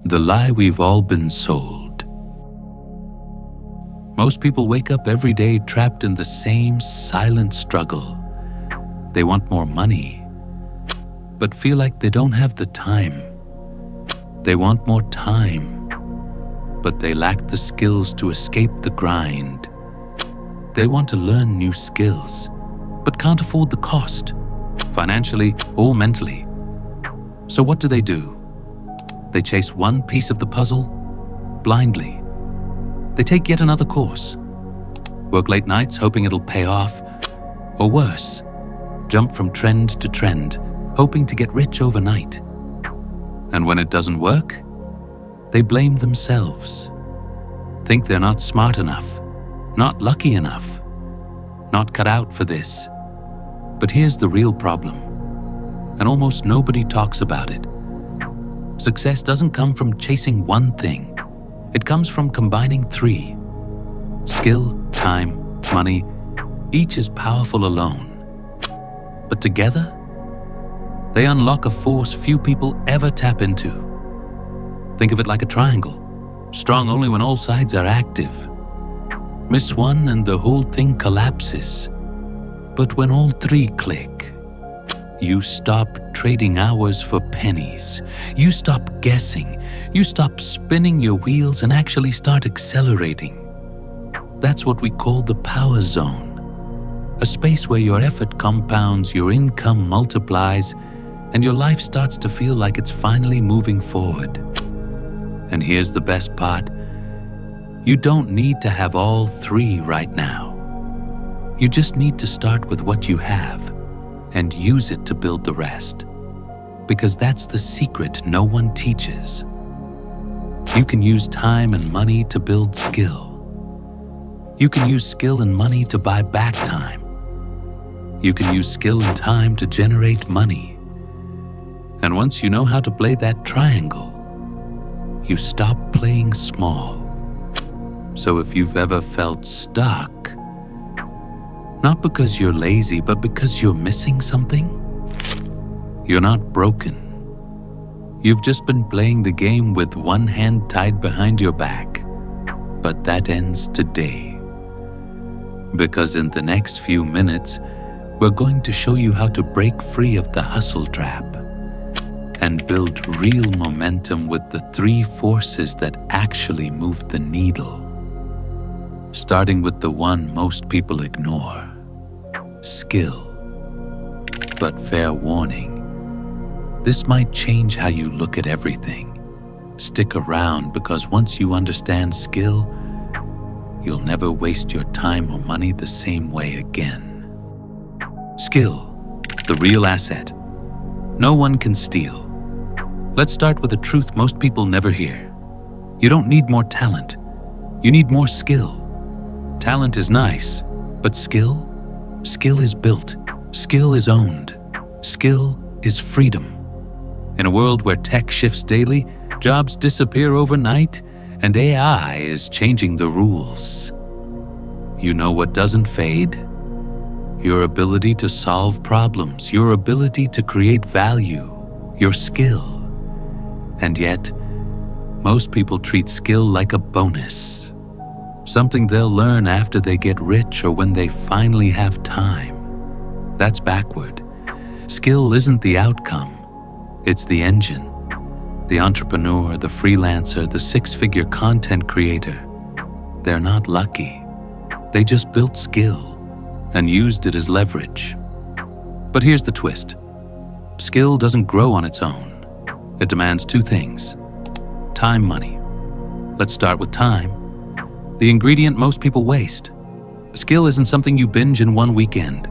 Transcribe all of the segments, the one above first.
The lie we've all been sold. Most people wake up every day trapped in the same silent struggle. They want more money, but feel like they don't have the time. They want more time, but they lack the skills to escape the grind. They want to learn new skills, but can't afford the cost, financially or mentally. So what do? They chase one piece of the puzzle blindly. They take yet another course, work late nights hoping it'll pay off, or worse, jump from trend to trend, hoping to get rich overnight. And when it doesn't work, they blame themselves, think they're not smart enough, not lucky enough, not cut out for this. But here's the real problem, and almost nobody talks about it. Success doesn't come from chasing one thing. It comes from combining three. Skill, time, money, each is powerful alone. But together, they unlock a force few people ever tap into. Think of it like a triangle, strong only when all sides are active. Miss one and the whole thing collapses. But when all three click, you stop trading hours for pennies. You stop guessing. You stop spinning your wheels and actually start accelerating. That's what we call the power zone. A space where your effort compounds, your income multiplies, and your life starts to feel like it's finally moving forward. And here's the best part. You don't need to have all three right now. You just need to start with what you have and use it to build the rest. Because that's the secret no one teaches. You can use time and money to build skill. You can use skill and money to buy back time. You can use skill and time to generate money. And once you know how to play that triangle, you stop playing small. So if you've ever felt stuck, not because you're lazy, but because you're missing something, you're not broken. You've just been playing the game with one hand tied behind your back. But that ends today. Because in the next few minutes, we're going to show you how to break free of the hustle trap and build real momentum with the three forces that actually move the needle. Starting with the one most people ignore, skill. But fair warning, this might change how you look at everything. Stick around, because once you understand skill, you'll never waste your time or money the same way again. Skill, the real asset. No one can steal. Let's start with a truth most people never hear. You don't need more talent. You need more skill. Talent is nice, but skill is built. Skill is owned. Skill is freedom. In a world where tech shifts daily, jobs disappear overnight, and AI is changing the rules. You know what doesn't fade? Your ability to solve problems, your ability to create value, your skill. And yet, most people treat skill like a bonus, something they'll learn after they get rich or when they finally have time. That's backward. Skill isn't the outcome, it's the engine. The entrepreneur, the freelancer, the six-figure content creator, they're not lucky. They just built skill and used it as leverage. But here's the twist. Skill doesn't grow on its own. It demands two things: time, money. Let's start with time. The ingredient most people waste. Skill isn't something you binge in one weekend.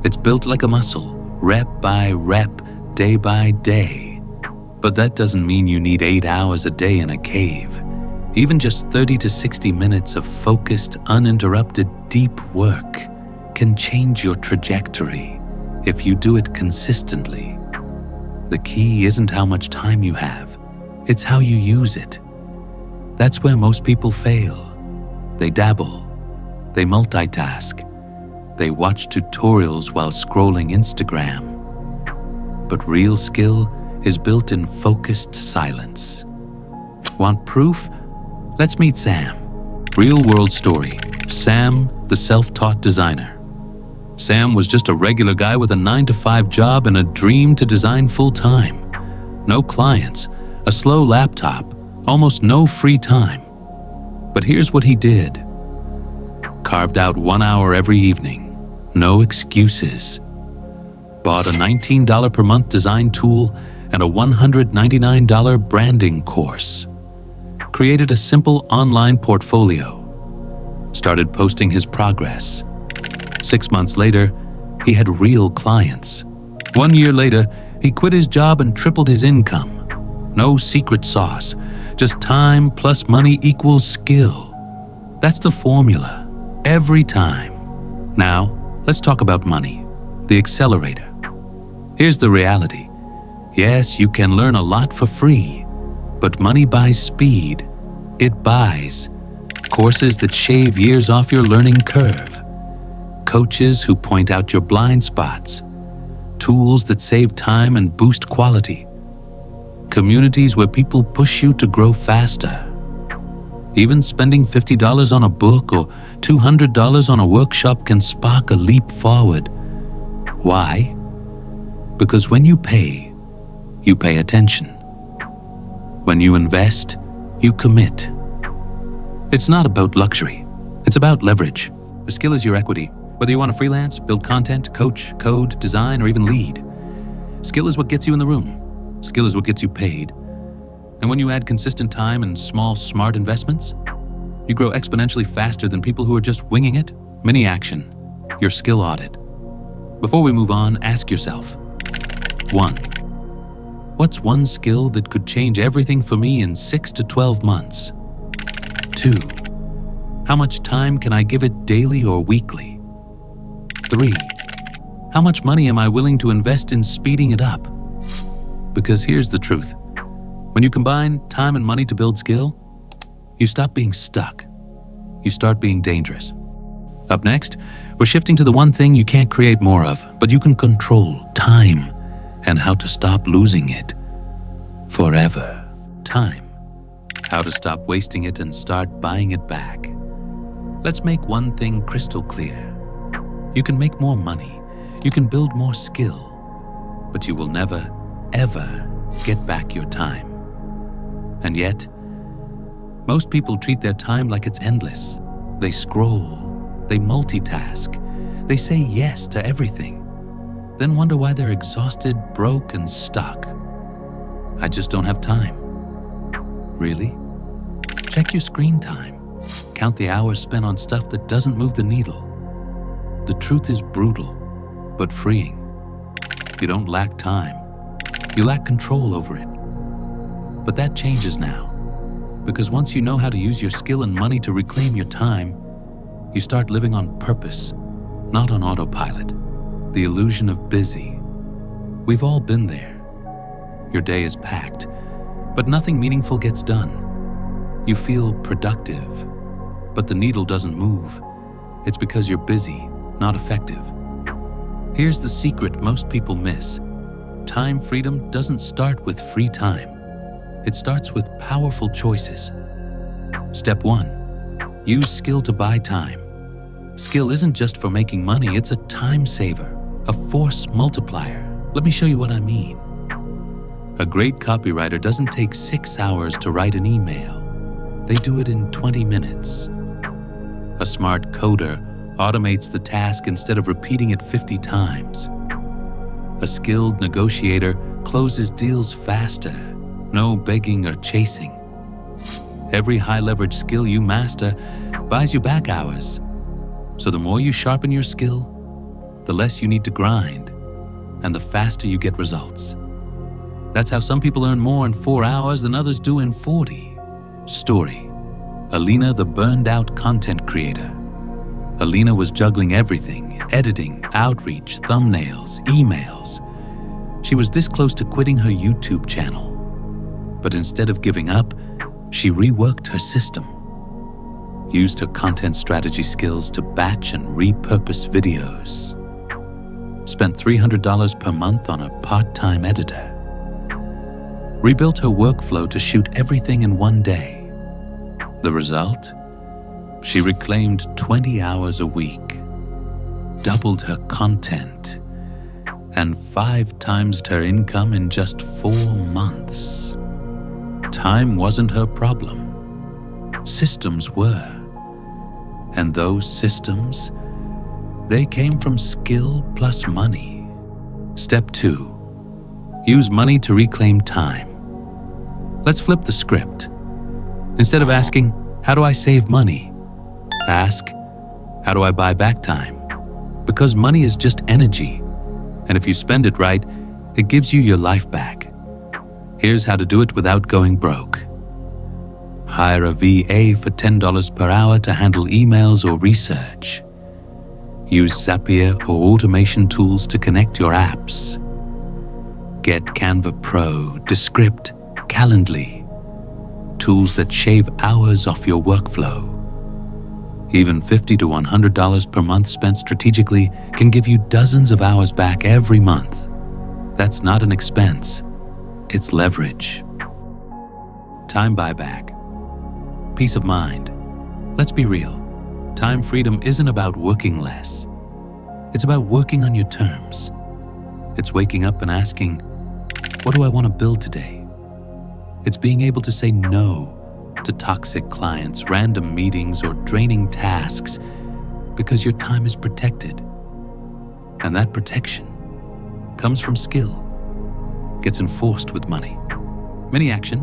It's built like a muscle, rep by rep, day by day. But that doesn't mean you need 8 hours a day in a cave. Even just 30 to 60 minutes of focused, uninterrupted, deep work can change your trajectory if you do it consistently. The key isn't how much time you have, it's how you use it. That's where most people fail. They dabble, they multitask, they watch tutorials while scrolling Instagram. But real skill is built in focused silence. Want proof? Let's meet Sam. Real-world story. Sam, the self-taught designer. Sam was just a regular guy with a 9-to-5 job and a dream to design full-time. No clients, a slow laptop, almost no free time. But here's what he did. Carved out 1 hour every evening. No excuses. Bought a $19 per month design tool and a $199 branding course. Created a simple online portfolio. Started posting his progress. 6 months later, he had real clients. 1 year later, he quit his job and tripled his income. No secret sauce, just time plus money equals skill. That's the formula, every time. Now, let's talk about money, the accelerator. Here's the reality. Yes, you can learn a lot for free, but money buys speed. It buys courses that shave years off your learning curve, coaches who point out your blind spots, tools that save time and boost quality, communities where people push you to grow faster. Even spending $50 on a book or $200 on a workshop can spark a leap forward. Why? Because when you pay attention. When you invest, you commit. It's not about luxury. It's about leverage. The skill is your equity. Whether you want to freelance, build content, coach, code, design, or even lead. Skill is what gets you in the room. Skill is what gets you paid. And when you add consistent time and small, smart investments, you grow exponentially faster than people who are just winging it. Mini action, your skill audit. Before we move on, ask yourself, 1. What's one skill that could change everything for me in 6 to 12 months? 2. How much time can I give it daily or weekly? 3. How much money am I willing to invest in speeding it up? Because here's the truth. When you combine time and money to build skill, you stop being stuck. You start being dangerous. Up next, we're shifting to the one thing you can't create more of, but you can control: time, and how to stop losing it forever. Time. How to stop wasting it and start buying it back. Let's make one thing crystal clear. You can make more money, you can build more skill, but you will never, ever get back your time. And yet, most people treat their time like it's endless. They scroll, they multitask, they say yes to everything, then wonder why they're exhausted, broke, and stuck. I just don't have time. Really? Check your screen time. Count the hours spent on stuff that doesn't move the needle. The truth is brutal, but freeing. You don't lack time. You lack control over it. But that changes now, because once you know how to use your skill and money to reclaim your time, you start living on purpose, not on autopilot. The illusion of busy. We've all been there. Your day is packed, but nothing meaningful gets done. You feel productive, but the needle doesn't move. It's because you're busy, not effective. Here's the secret most people miss. Time freedom doesn't start with free time. It starts with powerful choices. Step 1. Use skill to buy time. Skill isn't just for making money, it's a time saver, a force multiplier. Let me show you what I mean. A great copywriter doesn't take 6 hours to write an email. They do it in 20 minutes. A smart coder automates the task instead of repeating it 50 times. A skilled negotiator closes deals faster, no begging or chasing. Every high-leverage skill you master buys you back hours. So the more you sharpen your skill, the less you need to grind, and the faster you get results. That's how some people earn more in 4 hours than others do in 40. Story. Alina, the burned-out content creator. Alina was juggling everything: editing, outreach, thumbnails, emails. She was this close to quitting her YouTube channel. But instead of giving up, she reworked her system. Used her content strategy skills to batch and repurpose videos. Spent $300 per month on a part-time editor. rebuilt her workflow to shoot everything in one day. The result? She reclaimed 20 hours a week, doubled her content, and 5 times her income in just 4 months. Time wasn't her problem. Systems were. And those systems, they came from skill plus money. Step 2. Use money to reclaim time. Let's flip the script. Instead of asking, how do I save money? Ask, how do I buy back time? Because money is just energy. And if you spend it right, it gives you your life back. Here's how to do it without going broke. Hire a VA for $10 per hour to handle emails or research. Use Zapier or automation tools to connect your apps. Get Canva Pro, Descript, Calendly, tools that shave hours off your workflow. Even $50 to $100 per month spent strategically can give you dozens of hours back every month. That's not an expense, it's leverage. Time buyback. Peace of mind. Let's be real. Time freedom isn't about working less. It's about working on your terms. It's waking up and asking, what do I want to build today? It's being able to say no to toxic clients, random meetings, or draining tasks because your time is protected. And that protection comes from skill, gets enforced with money. Mini action,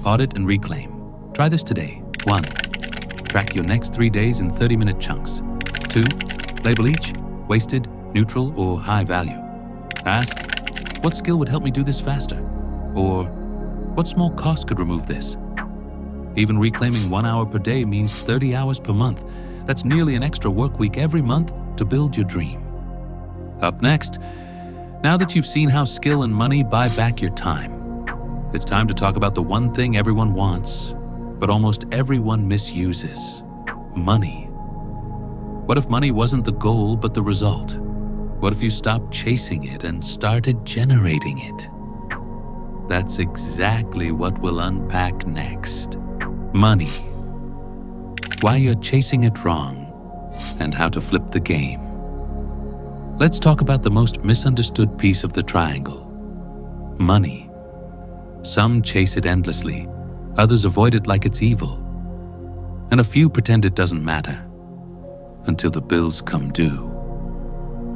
audit and reclaim. Try this today. 1. Track your next 3 days in 30-minute chunks. 2. Label each, wasted, neutral, or high value. Ask, what skill would help me do this faster? Or, what small cost could remove this? Even reclaiming 1 hour per day means 30 hours per month. That's nearly an extra work week every month to build your dream. Up next, now that you've seen how skill and money buy back your time, it's time to talk about the one thing everyone wants, but almost everyone misuses: money. What if money wasn't the goal but the result? What if you stopped chasing it and started generating it? That's exactly what we'll unpack next. Money. Why you're chasing it wrong, and how to flip the game. Let's talk about the most misunderstood piece of the triangle: money. Some chase it endlessly, others avoid it like it's evil, and a few pretend it doesn't matter until the bills come due.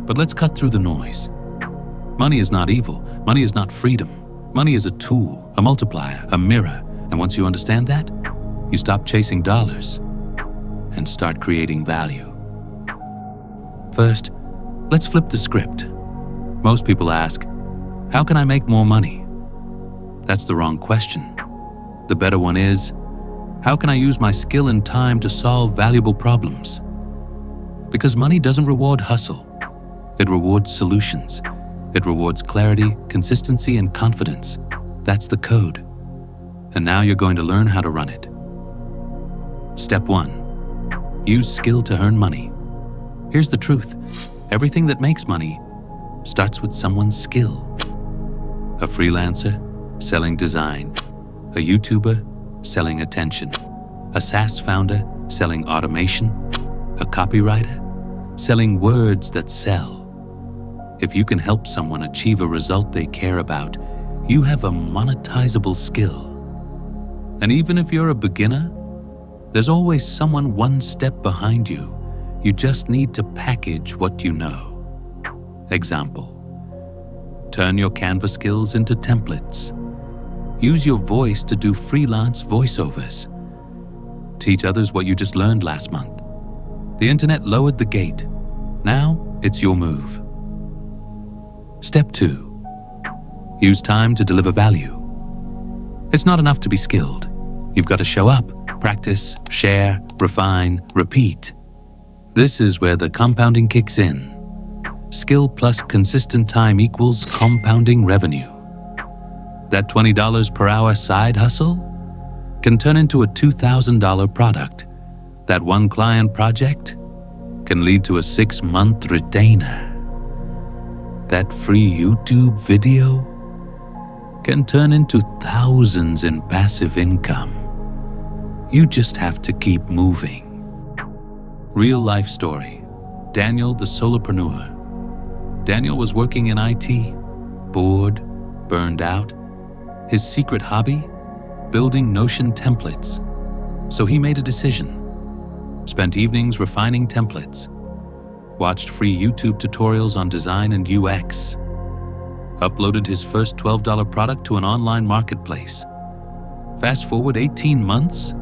But let's cut through the noise. Money is not evil. Money is not freedom. Money is a tool, a multiplier, a mirror, and once you understand that, you stop chasing dollars and start creating value. First, let's flip the script. Most people ask, how can I make more money? That's the wrong question. The better one is, how can I use my skill and time to solve valuable problems? Because money doesn't reward hustle. It rewards solutions. It rewards clarity, consistency, and confidence. That's the code. And now you're going to learn how to run it. Step 1. Use skill to earn money. Here's the truth. Everything that makes money starts with someone's skill. A freelancer selling design. A YouTuber selling attention. A SaaS founder selling automation. A copywriter selling words that sell. If you can help someone achieve a result they care about, you have a monetizable skill. And even if you're a beginner, there's always someone one step behind you. You just need to package what you know. Example: turn your Canva skills into templates. Use your voice to do freelance voiceovers. Teach others what you just learned last month. The internet lowered the gate. Now it's your move. Step 2. Use time to deliver value. It's not enough to be skilled. You've got to show up, practice, share, refine, repeat. This is where the compounding kicks in. Skill plus consistent time equals compounding revenue. That $20 per hour side hustle can turn into a $2,000 product. That one client project can lead to a 6-month retainer. That free YouTube video can turn into thousands in passive income. You just have to keep moving. Real life story. Daniel the Solopreneur. Daniel was working in IT, bored, burned out. His secret hobby? Building Notion templates. So he made a decision. Spent evenings refining templates. Watched free YouTube tutorials on design and UX. Uploaded his first $12 product to an online marketplace. Fast forward 18 months,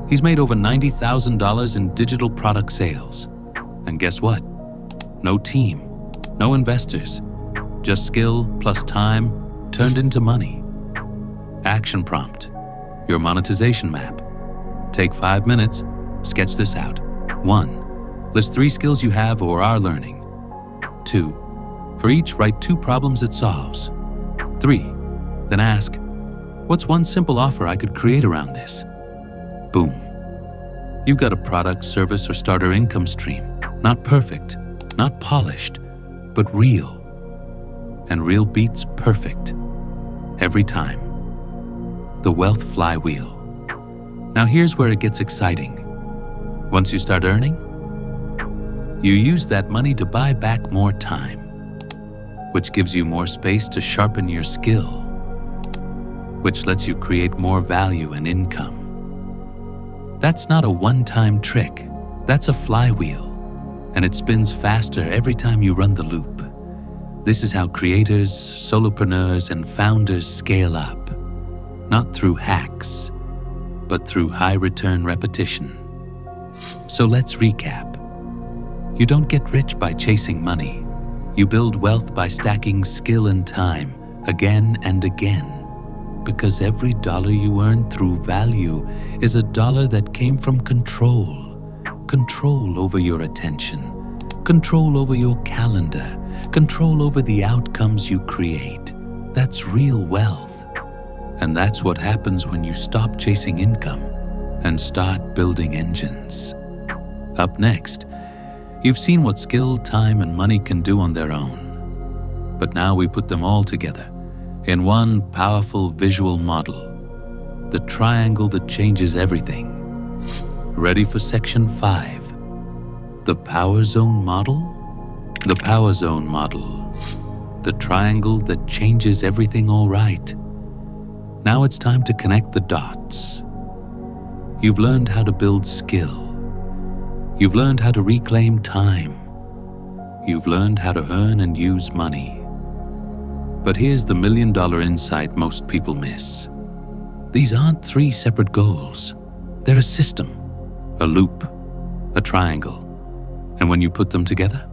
he's made over $90,000 in digital product sales. And guess what? No team, no investors, just skill plus time turned into money. Action prompt, your monetization map. Take 5 minutes, sketch this out. 1. List 3 skills you have or are learning. 2. For each, write 2 problems it solves. 3. Then ask, what's one simple offer I could create around this? Boom. You've got a product, service, or starter income stream. Not perfect, not polished, but real. And real beats perfect. Every time. The wealth flywheel. Now here's where it gets exciting. Once you start earning, you use that money to buy back more time, which gives you more space to sharpen your skill, which lets you create more value and income. That's not a one-time trick. That's a flywheel, and it spins faster every time you run the loop. This is how creators, solopreneurs, and founders scale up, not through hacks, but through high-return repetition. So let's recap. You don't get rich by chasing money. You build wealth by stacking skill and time again and again. Because every dollar you earn through value is a dollar that came from control. Control over your attention, control over your calendar, control over the outcomes you create. That's real wealth. And that's what happens when you stop chasing income and start building engines. Up next, you've seen what skill, time, and money can do on their own. But now we put them all together in one powerful visual model, the triangle that changes everything. Ready for section 5? The power zone model? The power zone model, the triangle that changes everything all right. Now it's time to connect the dots. You've learned how to build skill. You've learned how to reclaim time. You've learned how to earn and use money. But here's the $1 million insight most people miss. These aren't 3 separate goals. They're a system, a loop, a triangle. And when you put them together,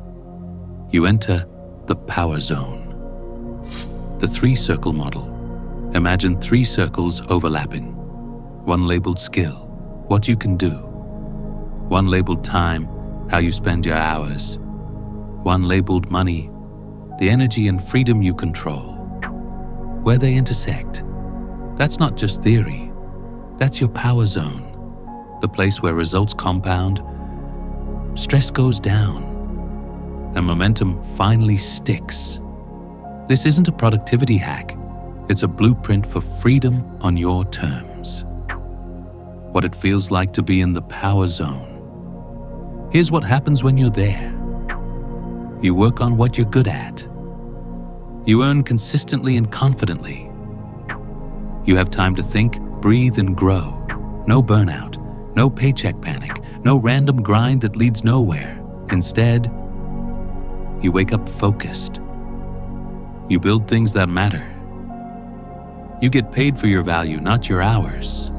you enter the power zone. The 3-circle model. Imagine 3 circles overlapping. One labeled skill, what you can do. One labeled time, how you spend your hours. One labeled money, the energy and freedom you control. Where they intersect, that's not just theory. That's your power zone, the place where results compound, stress goes down, and momentum finally sticks. This isn't a productivity hack. It's a blueprint for freedom on your terms. What it feels like to be in the power zone. Here's what happens when you're there. You work on what you're good at. You earn consistently and confidently. You have time to think, breathe, and grow. No burnout, no paycheck panic, no random grind that leads nowhere. Instead, you wake up focused. You build things that matter. You get paid for your value, not your hours.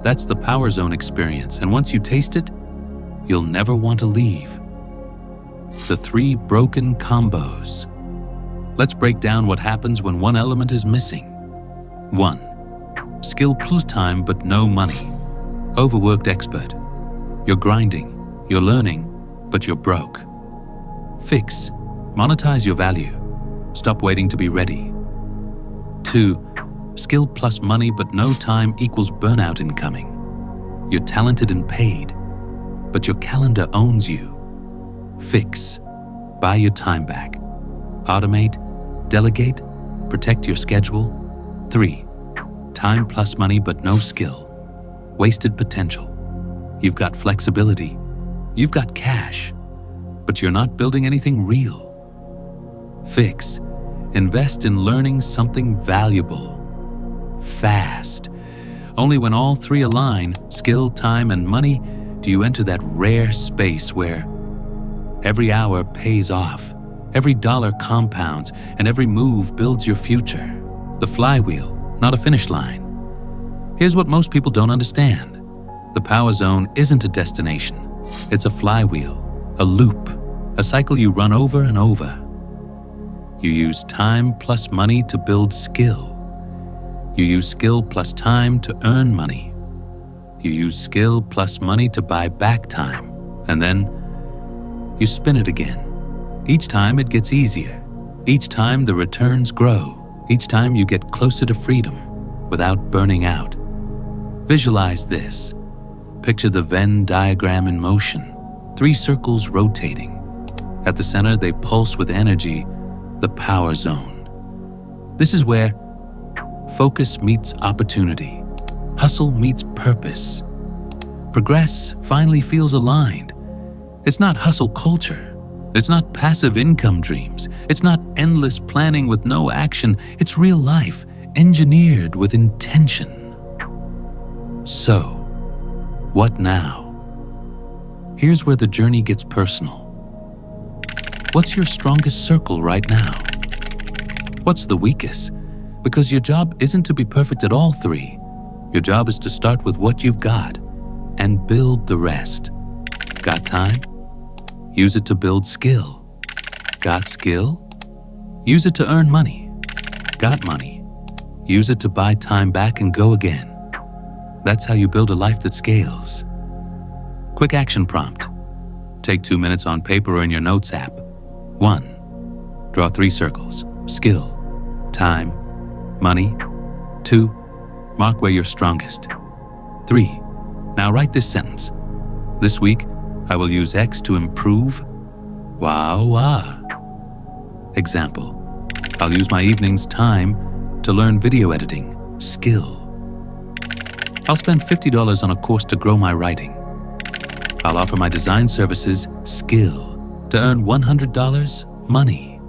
That's the power zone experience, and once you taste it, you'll never want to leave. The 3 broken combos. Let's break down what happens when one element is missing. 1. Skill plus time but no money. Overworked expert. You're grinding, you're learning, but you're broke. Fix. Monetize your value. Stop waiting to be ready. 2. Skill plus money but no time equals burnout incoming. You're talented and paid, but your calendar owns you. Fix. Buy your time back. Automate, delegate, protect your schedule. 3. Time plus money but no skill. Wasted potential. You've got flexibility. You've got cash. But you're not building anything real. Fix. Invest in learning something valuable. Fast. Only when all three align, skill, time, and money, do you enter that rare space where every hour pays off, every dollar compounds, and every move builds your future. The flywheel, not a finish line. Here's what most people don't understand. The power zone isn't a destination. It's a flywheel, a loop, a cycle you run over and over. You use time plus money to build skill. You use skill plus time to earn money. You use skill plus money to buy back time. And then you spin it again. Each time it gets easier. Each time the returns grow. Each time you get closer to freedom without burning out. Visualize this. Picture the Venn diagram in motion. 3 circles rotating. At the center, they pulse with energy, the power zone. This is where focus meets opportunity. Hustle meets purpose. Progress finally feels aligned. It's not hustle culture. It's not passive income dreams. It's not endless planning with no action. It's real life, engineered with intention. So, what now? Here's where the journey gets personal. What's your strongest circle right now? What's the weakest? Because your job isn't to be perfect at all 3. Your job is to start with what you've got and build the rest. Got time? Use it to build skill. Got skill? Use it to earn money. Got money? Use it to buy time back and go again. That's how you build a life that scales. Quick action prompt. Take 2 minutes on paper or in your notes app. 1. Draw 3 circles. Skill, time, money. 2. Mark where you're strongest. 3. Now write this sentence. This week, I will use X to improve. Wow. Example. I'll use my evening's time to learn video editing. Skill. I'll spend $50 on a course to grow my writing. I'll offer my design services. Skill. To earn $100. Money.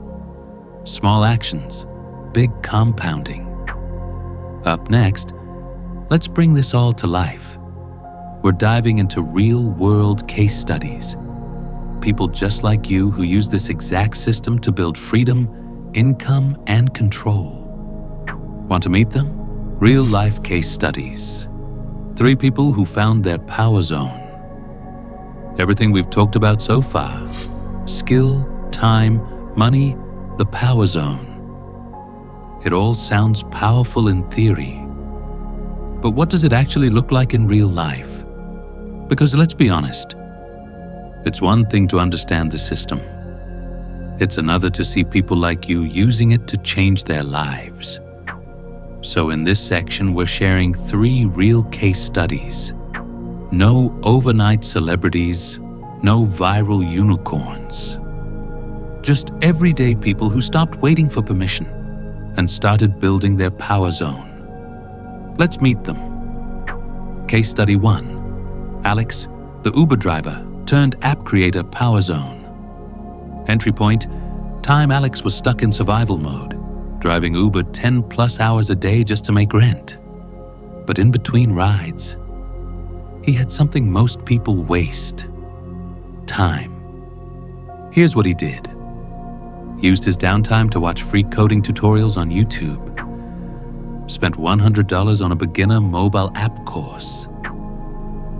Small actions. Big compounding. Up next, let's bring this all to life. We're diving into real-world case studies. People just like you who use this exact system to build freedom, income, and control. Want to meet them? Real-life case studies. 3 people who found their power zone. Everything we've talked about so far. Skill, time, money, the power zone. It all sounds powerful in theory. But what does it actually look like in real life? Because let's be honest, it's one thing to understand the system. It's another to see people like you using it to change their lives. So in this section, we're sharing 3 real case studies. No overnight celebrities, no viral unicorns. Just everyday people who stopped waiting for permission and started building their power zone. Let's meet them. Case study 1. Alex, the Uber driver turned app creator, power zone. Entry point, time Alex was stuck in survival mode, driving Uber 10+ hours a day just to make rent. But in between rides, he had something most people waste. Time. Here's what he did. Used his downtime to watch free coding tutorials on YouTube. Spent $100 on a beginner mobile app course.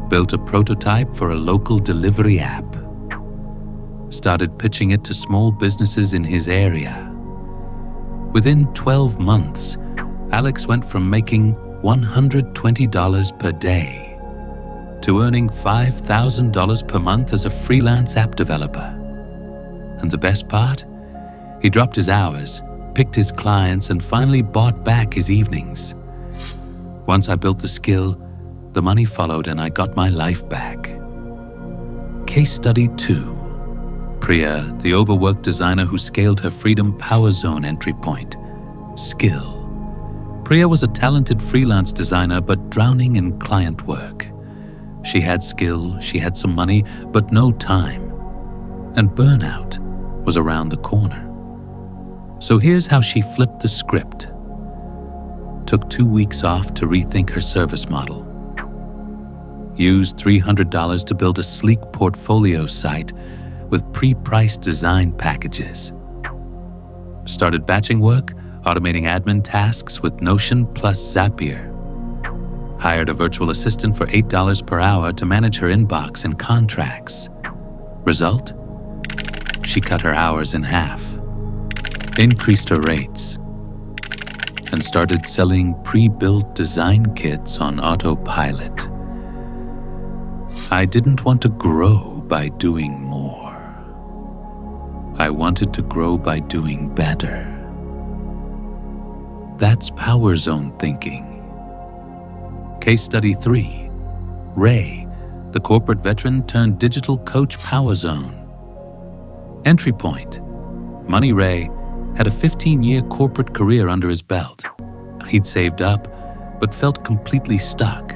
Built a prototype for a local delivery app. Started pitching it to small businesses in his area. Within 12 months, Alex went from making $120 per day to earning $5,000 per month as a freelance app developer. And the best part? He dropped his hours, picked his clients, and finally bought back his evenings. Once I built the skill, the money followed and I got my life back. Case study 2. Priya, the overworked designer who scaled her freedom power zone entry point. Skill. Priya was a talented freelance designer but drowning in client work. She had skill, she had some money, but no time. And burnout was around the corner. So here's how she flipped the script. Took 2 weeks off to rethink her service model. Used $300 to build a sleek portfolio site with pre-priced design packages. Started batching work, automating admin tasks with Notion plus Zapier. Hired a virtual assistant for $8 per hour to manage her inbox and contracts. Result? She cut her hours in half, increased her rates, and started selling pre-built design kits on autopilot. I didn't want to grow by doing more. I wanted to grow by doing better. That's power zone thinking. Case study 3. Ray, the corporate veteran turned digital coach power zone. Entry point. Money Ray had a 15-year corporate career under his belt. He'd saved up, but felt completely stuck.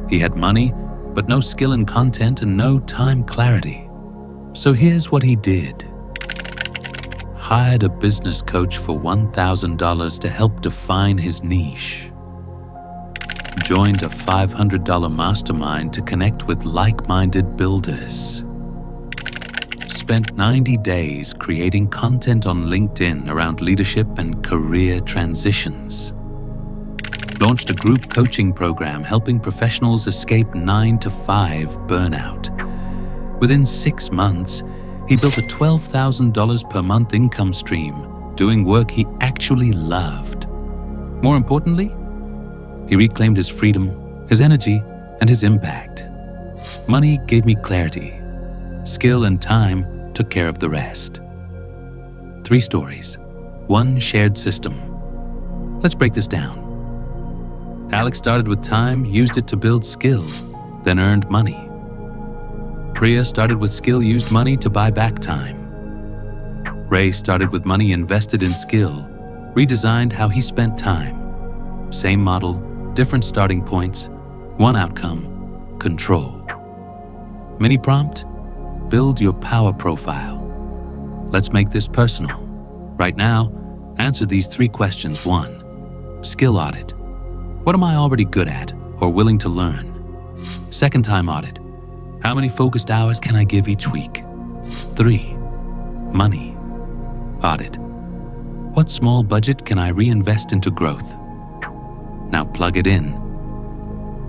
He had money, but no skill in content and no time clarity. So here's what he did. Hired a business coach for $1,000 to help define his niche. Joined a $500 mastermind to connect with like-minded builders. Spent 90 days creating content on LinkedIn around leadership and career transitions. Launched a group coaching program helping professionals escape 9-to-5 burnout. Within 6 months, he built a $12,000 per month income stream, doing work he actually loved. More importantly, he reclaimed his freedom, his energy, and his impact. Money gave me clarity. Skill and time took care of the rest. 3 stories, 1 shared system. Let's break this down. Alex started with time, used it to build skills, then earned money. Priya started with skill, used money to buy back time. Ray started with money, invested in skill, redesigned how he spent time. Same model, different starting points, one outcome: control. Mini prompt: build your power profile. Let's make this personal. Right now, answer these 3 questions. 1. Skill audit. What am I already good at or willing to learn? Second time audit. How many focused hours can I give each week? 3. Money audit. What small budget can I reinvest into growth? Now plug it in.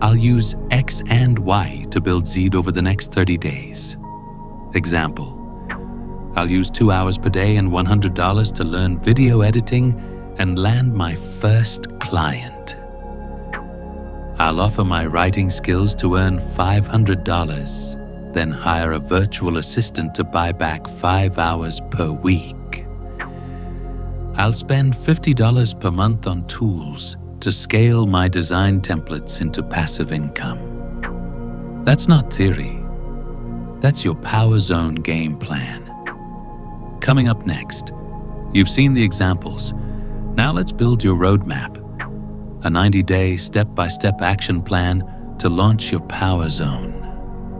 I'll use X and Y to build Z over the next 30 days. Example. I'll use 2 hours per day and $100 to learn video editing and land my first client. I'll offer my writing skills to earn $500, then hire a virtual assistant to buy back 5 hours per week. I'll spend $50 per month on tools to scale my design templates into passive income. That's not theory. That's your Power Zone game plan. Coming up next, you've seen the examples. Now let's build your roadmap. A 90-day step-by-step action plan to launch your Power Zone.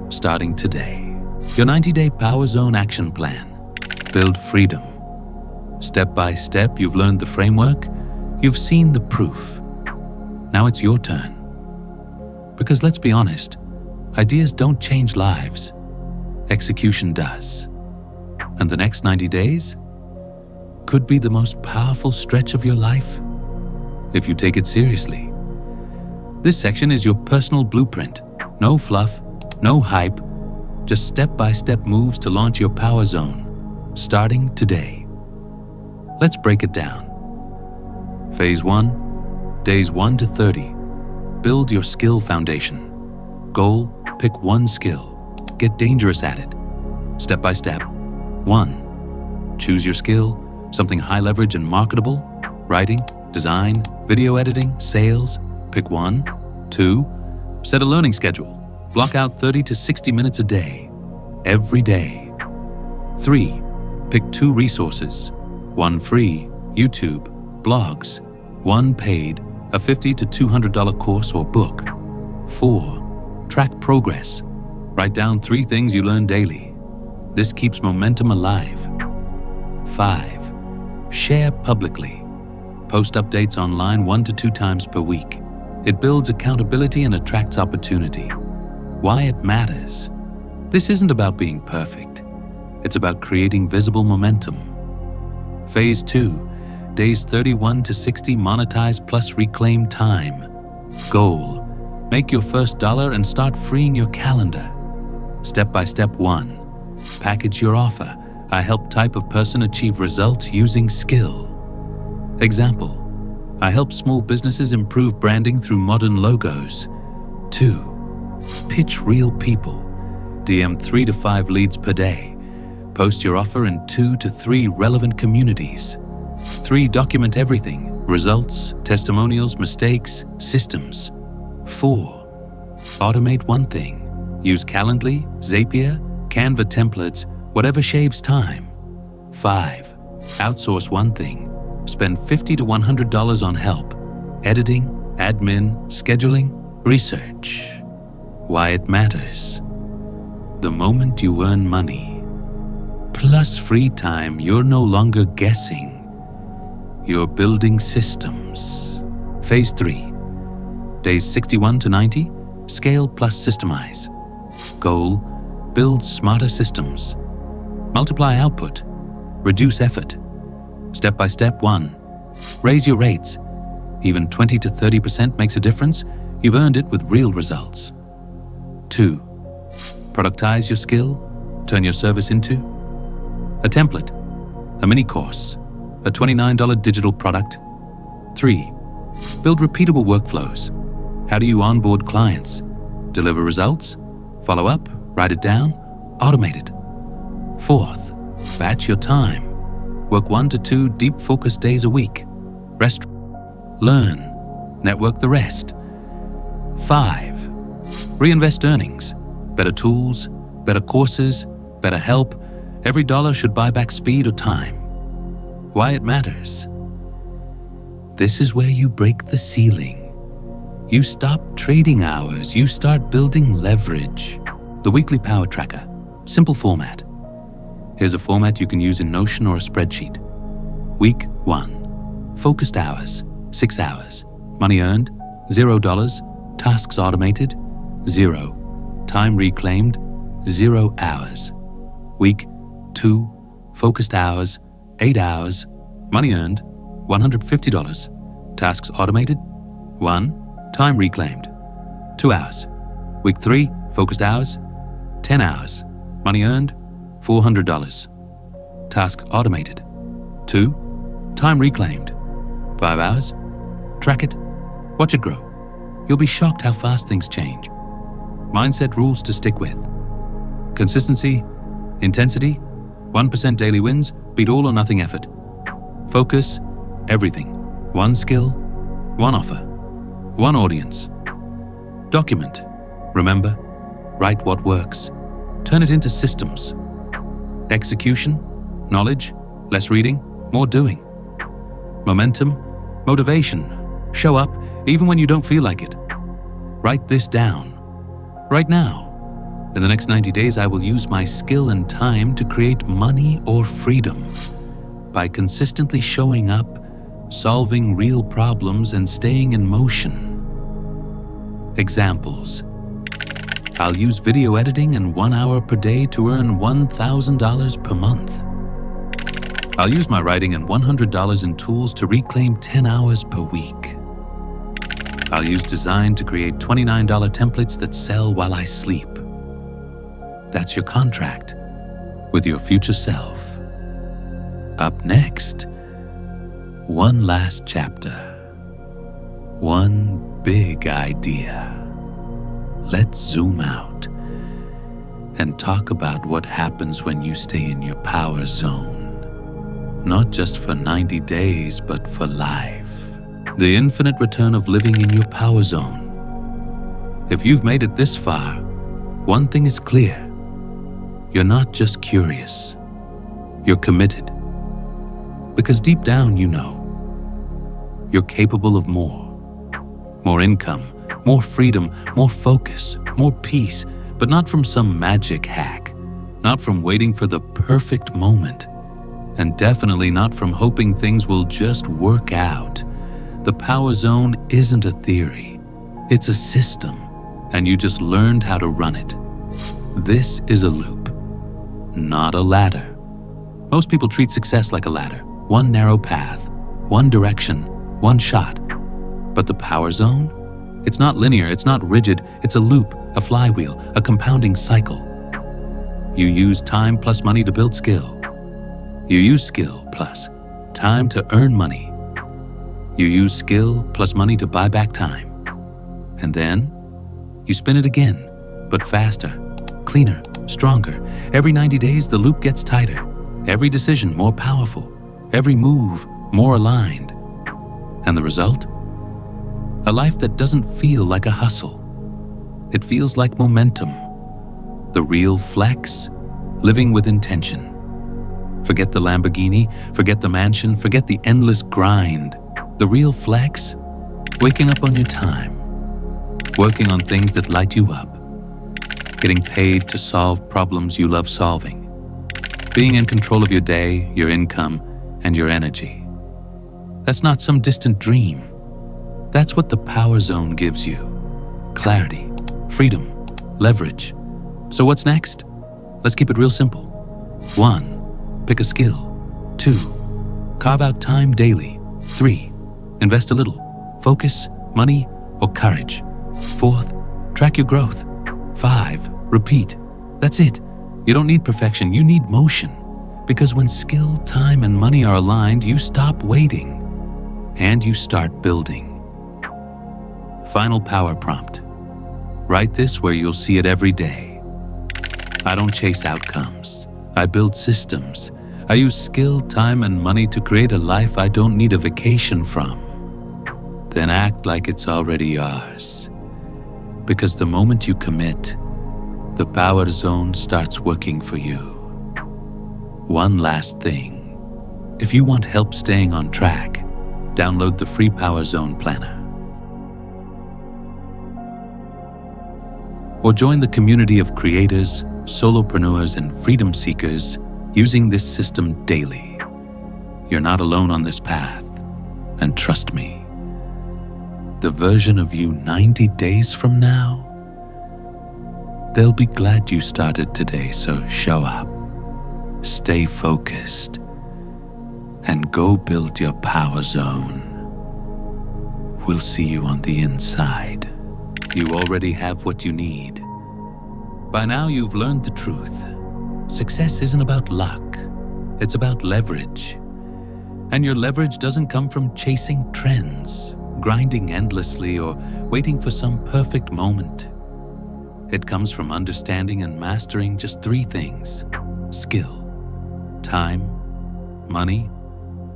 Starting today. Your 90-day Power Zone action plan. Build freedom. Step by step, you've learned the framework. You've seen the proof. Now it's your turn. Because let's be honest, ideas don't change lives. Execution does. And the next 90 days could be the most powerful stretch of your life if you take it seriously. This section is your personal blueprint. No fluff, no hype, just step-by-step moves to launch your Power Zone, starting today. Let's break it down. Phase 1, days 1 to 30. Build your skill foundation. Goal, pick 1 skill. Get dangerous at it. Step by step. 1. Choose your skill, something high leverage and marketable. Writing, design, video editing, sales. Pick 1. 2. Set a learning schedule. Block out 30 to 60 minutes a day. Every day. 3. Pick 2 resources. 1 free, YouTube, blogs. 1 paid, a $50 to $200 course or book. 4. Track progress. Write down 3 things you learn daily. This keeps momentum alive. 5. Share publicly. Post updates online 1 to 2 times per week. It builds accountability and attracts opportunity. Why it matters. This isn't about being perfect. It's about creating visible momentum. Phase 2. Days 31 to 60 monetize plus reclaim time. Goal. Make your first dollar and start freeing your calendar. Step by step 1. Package your offer. I help type of person achieve results using skill. Example. I help small businesses improve branding through modern logos. 2. Pitch real people. DM 3 to 5 leads per day. Post your offer in 2 to 3 relevant communities. 3. Document everything. Results, testimonials, mistakes, systems. 4. Automate one thing. Use Calendly, Zapier, Canva templates, whatever shaves time. 5. Outsource one thing. Spend $50 to $100 on help. Editing, admin, scheduling, research. Why it matters. The moment you earn money, plus free time, you're no longer guessing. You're building systems. Phase 3. Days 61 to 90, scale plus systemize. Goal, build smarter systems. Multiply output, reduce effort. Step by step 1, raise your rates. Even 20 to 30% makes a difference. You've earned it with real results. 2. Productize your skill, turn your service into a template, a mini course, a $29 digital product. 3. Build repeatable workflows. How do you onboard clients? Deliver results? Follow up? Write it down? Automate it. 4th, batch your time. Work 1 to 2 deep focus days a week. Rest, learn, network the rest. 5. Reinvest earnings. Better tools, better courses, better help. Every dollar should buy back speed or time. Why it matters. This is where you break the ceiling. You stop trading hours, you start building leverage. The Weekly Power Tracker. Simple format. Here's a format you can use in Notion or a spreadsheet. Week 1. Focused hours, 6 hours. Money earned, $0. Tasks automated, 0. Time reclaimed, 0 hours. Week 2. Focused hours, 8 hours. Money earned, $150. Tasks automated, 1. Time reclaimed, 2 hours. Week 3. Focused hours, 10 hours. Money earned, $400. Task automated. 2. Time reclaimed. 5 hours. Track it. Watch it grow. You'll be shocked how fast things change. Mindset rules to stick with. Consistency, intensity, 1% daily wins, beat all or nothing effort. Focus, everything. One skill, one offer, one audience. Document. Remember, write what works. Turn it into systems. Execution, knowledge, less reading, more doing. Momentum, motivation. Show up even when you don't feel like it. Write this down. Right now. In the next 90 days, I will use my skill and time to create money or freedom by consistently showing up, solving real problems, and staying in motion. Examples. I'll use video editing and 1 hour per day to earn $1,000 per month. I'll use my writing and $100 in tools to reclaim 10 hours per week. I'll use design to create $29 templates that sell while I sleep. That's your contract with your future self. Up next, one last chapter. One big idea. Let's zoom out and talk about what happens when you stay in your power zone. Not just for 90 days, but for life. The infinite return of living in your power zone. If you've made it this far, one thing is clear. You're not just curious. You're committed. Because deep down you know you're capable of more. more income, more freedom, more focus, more peace, but not from some magic hack, not from waiting for the perfect moment, and definitely not from hoping things will just work out. The power zone isn't a theory, it's a system, and you just learned how to run it. This is a loop, not a ladder. Most people treat success like a ladder, one narrow path, one direction, one shot. But the power zone? It's not linear, it's not rigid, it's a loop, a flywheel, a compounding cycle. You use time plus money to build skill. You use skill plus time to earn money. You use skill plus money to buy back time. And then you spin it again, but faster, cleaner, stronger. Every 90 days, the loop gets tighter. Every decision more powerful. Every move more aligned. And the result? A life that doesn't feel like a hustle. It feels like momentum. The real flex, living with intention. Forget the Lamborghini, forget the mansion, forget the endless grind. The real flex, waking up on your time, working on things that light you up, getting paid to solve problems you love solving, being in control of your day, your income, and your energy. That's not some distant dream. That's what the power zone gives you. Clarity, freedom, leverage. So what's next? Let's keep it real simple. 1. Pick a skill. 2. Carve out time daily. 3. Invest a little. Focus, money, or courage. 4th, track your growth. 5. Repeat. That's it. You don't need perfection, you need motion. Because when skill, time, and money are aligned, you stop waiting and you start building. Final power prompt. Write this where you'll see it every day. I don't chase outcomes. I build systems. I use skill, time, and money to create a life I don't need a vacation from. Then act like it's already yours. Because the moment you commit, the power zone starts working for you. One last thing. If you want help staying on track, download the free Power Zone Planner. Or join the community of creators, solopreneurs, and freedom seekers using this system daily. You're not alone on this path, and trust me, the version of you 90 days from now, they'll be glad you started today, so show up, stay focused, and go build your power zone. We'll see you on the inside. You already have what you need. By now you've learned the truth. Success isn't about luck, it's about leverage. And your leverage doesn't come from chasing trends, grinding endlessly, or waiting for some perfect moment. It comes from understanding and mastering just 3 things: skill, time, money,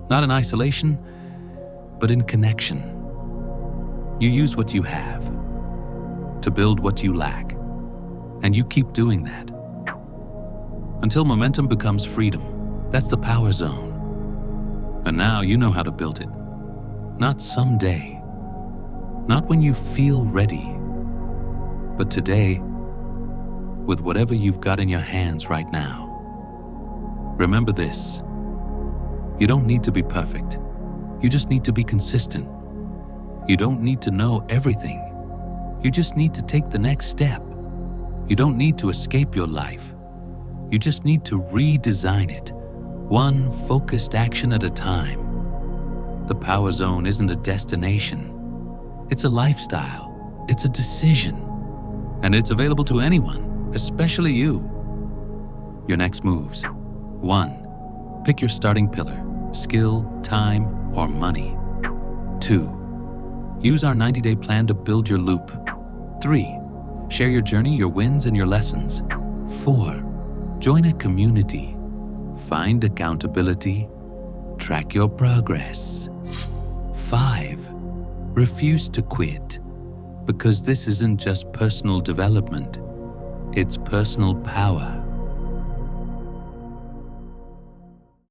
not in isolation, but in connection. You use what you have to build what you lack, and you keep doing that until momentum becomes freedom. That's the power zone. And now you know how to build it. Not someday, not when you feel ready, but today, with whatever you've got in your hands right now. Remember this: you don't need to be perfect. You just need to be consistent. You don't need to know everything. You just need to take the next step. You don't need to escape your life. You just need to redesign it, one focused action at a time. The power zone isn't a destination. It's a lifestyle. It's a decision. And it's available to anyone, especially you. Your next moves. 1. Pick your starting pillar: skill, time, or money. 2. Use our 90-day plan to build your loop. 3. Share your journey, your wins, and your lessons. 4. Join a community. Find accountability. Track your progress. 5. Refuse to quit, because this isn't just personal development, it's personal power.